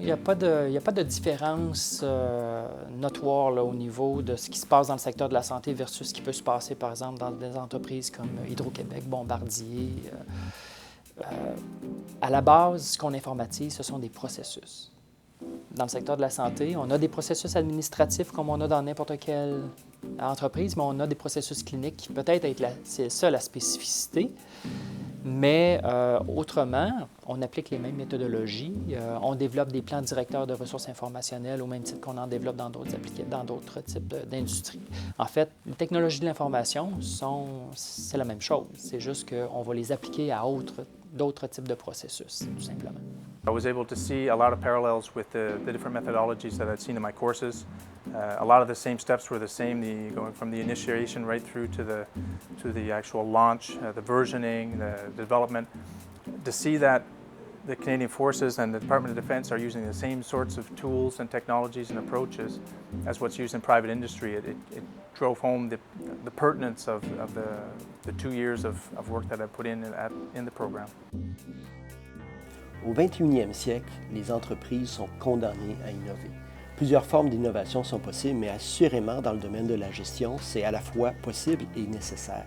Il y a pas de différence notoire là, au niveau de ce qui se passe dans le secteur de la santé versus ce qui peut se passer, par exemple, dans des entreprises comme Hydro-Québec, Bombardier. À la base, ce qu'on informatise, ce sont des processus. Dans le secteur de la santé, on a des processus administratifs comme on a dans n'importe quelle entreprise, mais on a des processus cliniques qui peut-être c'est ça la spécificité. Mais autrement, on applique les mêmes méthodologies. On développe des plans directeurs de ressources informationnelles au même titre qu'on en développe dans d'autres types d'industries. En fait, les technologies de l'information, c'est la même chose. C'est juste qu'on va les appliquer à d'autres types de processus, tout simplement. I was able to see a lot of parallels with the different methodologies that I'd seen in my courses. A lot of the same steps were the same, going from the initiation right through to the actual launch, the versioning, the development. To see that the Canadian Forces and the Department of Defense are using the same sorts of tools and technologies and approaches as what's used in private industry, it drove home the pertinence of the 2 years of work that I put in the program. Au 21e siècle, les entreprises sont condamnées à innover. Plusieurs formes d'innovation sont possibles, mais assurément, dans le domaine de la gestion, c'est à la fois possible et nécessaire.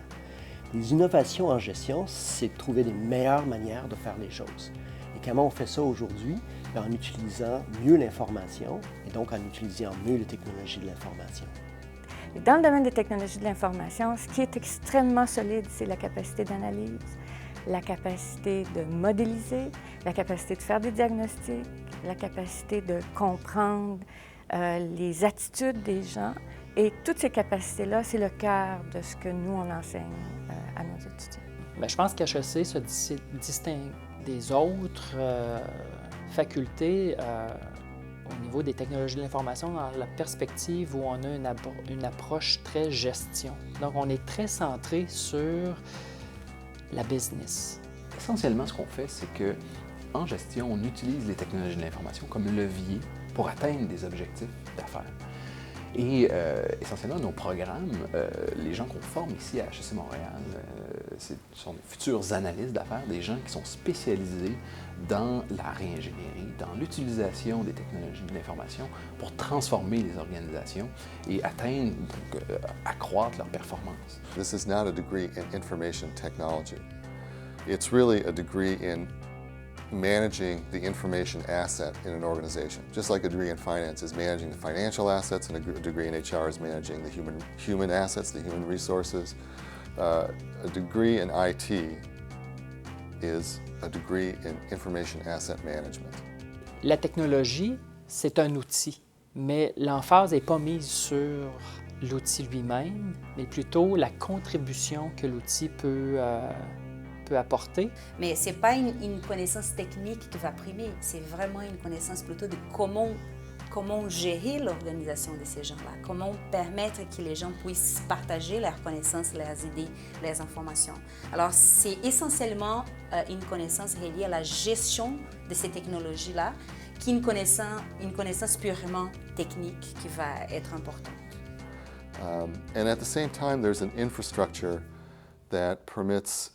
Les innovations en gestion, c'est de trouver les meilleures manières de faire les choses. Et comment on fait ça aujourd'hui? En utilisant mieux l'information et donc en utilisant mieux les technologies de l'information. Dans le domaine des technologies de l'information, ce qui est extrêmement solide, c'est la capacité d'analyse, la capacité de modéliser, la capacité de faire des diagnostics, la capacité de comprendre les attitudes des gens. Et toutes ces capacités-là, c'est le cœur de ce que nous, on enseigne à nos étudiants. Bien, je pense qu'HEC se distingue des autres facultés au niveau des technologies de l'information dans la perspective où on a une approche très gestion. Donc, on est très centré sur la business. Essentiellement, ce qu'on fait, c'est qu'en gestion, on utilise les technologies de l'information comme levier pour atteindre des objectifs d'affaires. Et essentiellement, nos programmes, les gens qu'on forme ici à HEC Montréal, ce sont des futurs analystes d'affaires, des gens qui sont spécialisés dans la réingénierie, dans l'utilisation des technologies de l'information pour transformer les organisations et atteindre, donc, accroître leur performance. This is not a degree in information technology. It's really a degree in managing the information asset in an organization. Just like a degree in finance is managing the financial assets, and a degree in HR is managing the human assets, the human resources. A degree in IT is a degree in information asset management. La technologie, c'est un outil, mais l'emphase n'est pas mise sur l'outil lui-même, mais plutôt la contribution que l'outil peut apporter. Mais ce n'est pas une connaissance technique qui va primer, c'est vraiment une connaissance plutôt de comment gérer l'organisation de ces gens-là, comment permettre que les gens puissent partager leurs connaissances, leurs idées, leurs informations. Alors, c'est essentiellement une connaissance reliée à la gestion de ces technologies-là, qui est une connaissance purement technique qui va être importante. And at the same time, there's an infrastructure that permits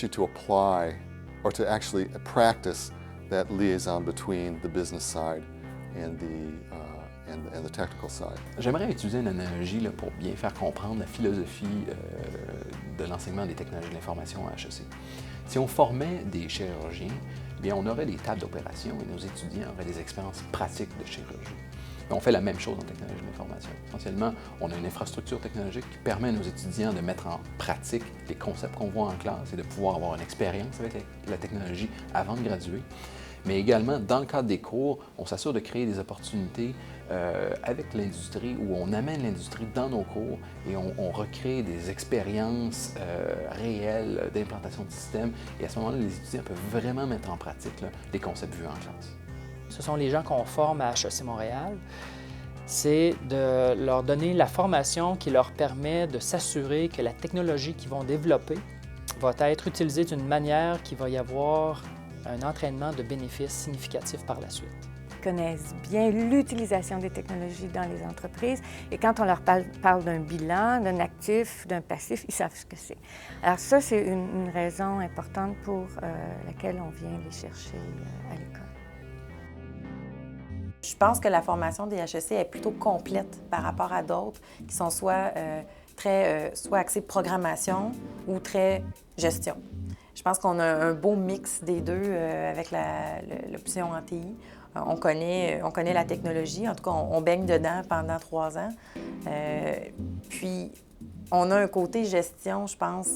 you to apply or to actually practice that liaison between the business side and the technical side. J'aimerais utiliser une analogie là, pour bien faire comprendre la philosophie de l'enseignement des technologies de l'information à HEC. Si on formait des chirurgiens, bien, on aurait des tables d'opération et nos étudiants auraient des expériences pratiques de chirurgie. On fait la même chose en technologie de l'information. Essentiellement, on a une infrastructure technologique qui permet à nos étudiants de mettre en pratique les concepts qu'on voit en classe et de pouvoir avoir une expérience avec la technologie avant de graduer. Mais également, dans le cadre des cours, on s'assure de créer des opportunités avec l'industrie, où on amène l'industrie dans nos cours et on recrée des expériences réelles d'implantation de systèmes. Et à ce moment-là, les étudiants peuvent vraiment mettre en pratique là, les concepts vus en classe. Ce sont les gens qu'on forme à HEC Montréal. C'est de leur donner la formation qui leur permet de s'assurer que la technologie qu'ils vont développer va être utilisée d'une manière qui va y avoir un entraînement de bénéfices significatifs par la suite. Ils connaissent bien l'utilisation des technologies dans les entreprises et quand on leur parle d'un bilan, d'un actif, d'un passif, ils savent ce que c'est. Alors ça, c'est une raison importante pour laquelle on vient les chercher à l'école. Je pense que la formation des HEC est plutôt complète par rapport à d'autres qui sont soit axées programmation ou très gestion. Je pense qu'on a un beau mix des deux avec l'option en TI. On connaît la technologie, en tout cas, on baigne dedans pendant 3 ans. Puis, on a un côté gestion, je pense,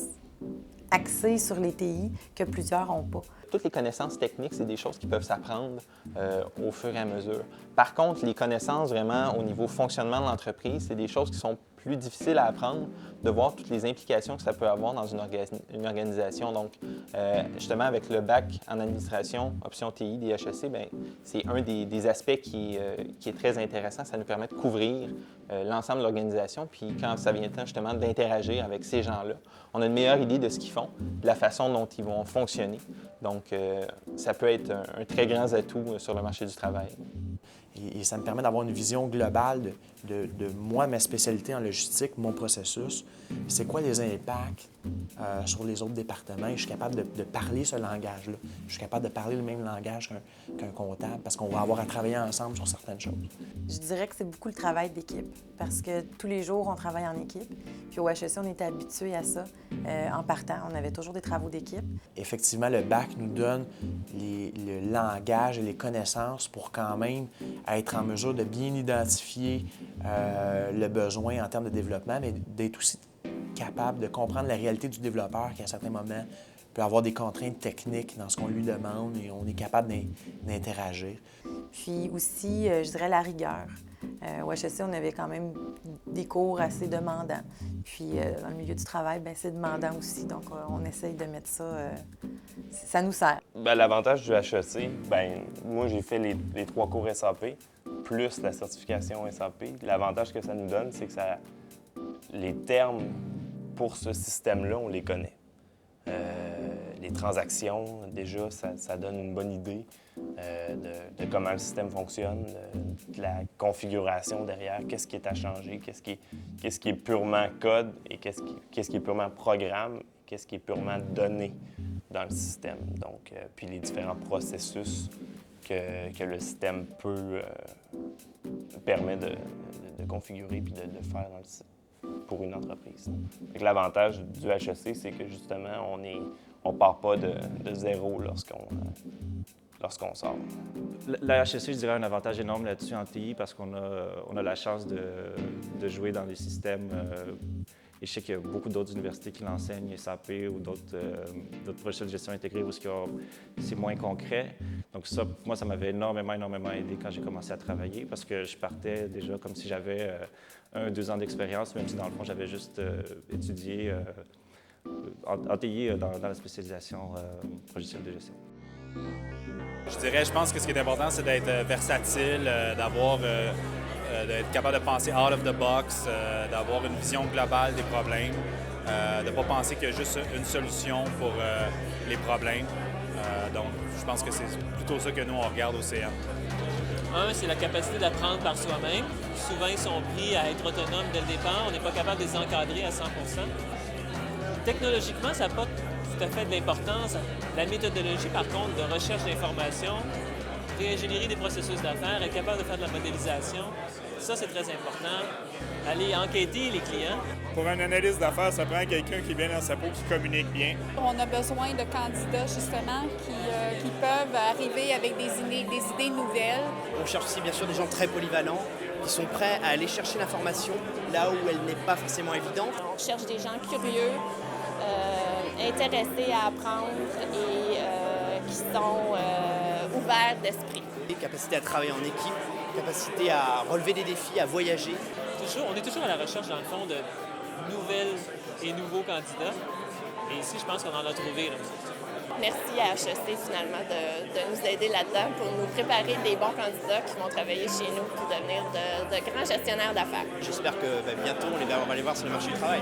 axé sur les TI que plusieurs n'ont pas. Toutes les connaissances techniques, c'est des choses qui peuvent s'apprendre au fur et à mesure. Par contre, les connaissances vraiment au niveau fonctionnement de l'entreprise, c'est des choses qui sont plus difficiles à apprendre, de voir toutes les implications que ça peut avoir dans une organisation. Donc, justement, avec le bac en administration, option TI des HEC, bien, c'est un des aspects qui est très intéressant. Ça nous permet de couvrir l'ensemble de l'organisation. Puis quand ça vient temps justement d'interagir avec ces gens-là, on a une meilleure idée de ce qu'ils font, de la façon dont ils vont fonctionner. Donc, ça peut être un très grand atout sur le marché du travail. Et ça me permet d'avoir une vision globale de moi, ma spécialité en logistique, mon processus. C'est quoi les impacts sur les autres départements? Et je suis capable de parler ce langage-là. Je suis capable de parler le même langage qu'un comptable parce qu'on va avoir à travailler ensemble sur certaines choses. Je dirais que c'est beaucoup le travail d'équipe parce que tous les jours, on travaille en équipe. Puis au HEC, on était habitués à ça en partant. On avait toujours des travaux d'équipe. Effectivement, le bac nous donne le langage et les connaissances pour quand même être en mesure de bien identifier le besoin en termes de développement, mais d'être aussi capable de comprendre la réalité du développeur qui, à certains moments, peut avoir des contraintes techniques dans ce qu'on lui demande et on est capable d'interagir. Puis aussi, je dirais la rigueur. Au HEC, on avait quand même des cours assez demandants. Puis dans le milieu du travail, bien, c'est demandant aussi. Donc, on essaye de mettre ça... ça nous sert. Bien, l'avantage du HEC, bien, moi, j'ai fait les 3 cours SAP, plus la certification SAP. L'avantage que ça nous donne, c'est que les termes pour ce système-là, on les connaît. Les transactions, déjà, ça donne une bonne idée de comment le système fonctionne, de la configuration derrière, qu'est-ce qui est à changer, qu'est-ce qui est purement code et qu'est-ce qui est purement programme, qu'est-ce qui est purement donné dans le système. Donc, puis les différents processus que le système permet de configurer puis de faire dans le système pour une entreprise. L'avantage du HEC, c'est que justement, on part pas de zéro lorsqu'on sort. La HEC, je dirais, a un avantage énorme là-dessus en TI parce qu'on a la chance de jouer dans les systèmes. Et je sais qu'il y a beaucoup d'autres universités qui l'enseignent, SAP ou d'autres projets de gestion intégrée où c'est moins concret. Donc ça, moi, ça m'avait énormément aidé quand j'ai commencé à travailler parce que je partais déjà comme si j'avais 1-2 ans d'expérience, même si dans le fond, j'avais juste étudié en TI dans la spécialisation logicielle de gestion. Je pense que ce qui est important, c'est d'être versatile, d'être capable de penser out of the box, d'avoir une vision globale des problèmes, de ne pas penser qu'il y a juste une solution pour les problèmes. Donc, je pense que c'est plutôt ça que nous, on regarde au CM. Un, c'est la capacité d'apprendre par soi-même. Souvent, ils sont pris à être autonomes dès le départ. On n'est pas capable de les encadrer à 100%. Technologiquement, ça n'a pas tout à fait de l'importance. La méthodologie, par contre, de recherche d'informations, réingénierie des processus d'affaires, être capable de faire de la modélisation, ça, c'est très important. Aller enquêter les clients. Pour un analyste d'affaires, ça prend quelqu'un qui est bien dans sa peau, qui communique bien. On a besoin de candidats, justement, qui peuvent arriver avec des idées nouvelles. On cherche aussi, bien sûr, des gens très polyvalents, qui sont prêts à aller chercher l'information là où elle n'est pas forcément évidente. On cherche des gens curieux, intéressés à apprendre et qui sont ouverts d'esprit. Capacité à travailler en équipe, capacité à relever des défis, à voyager. On est toujours à la recherche, dans le fond, de nouvelles et nouveaux candidats. Et ici, je pense qu'on en a trouvé. Là. Merci à HEC, finalement, de nous aider là-dedans pour nous préparer des bons candidats qui vont travailler chez nous pour devenir de grands gestionnaires d'affaires. J'espère que bientôt, on va les voir sur le marché du travail.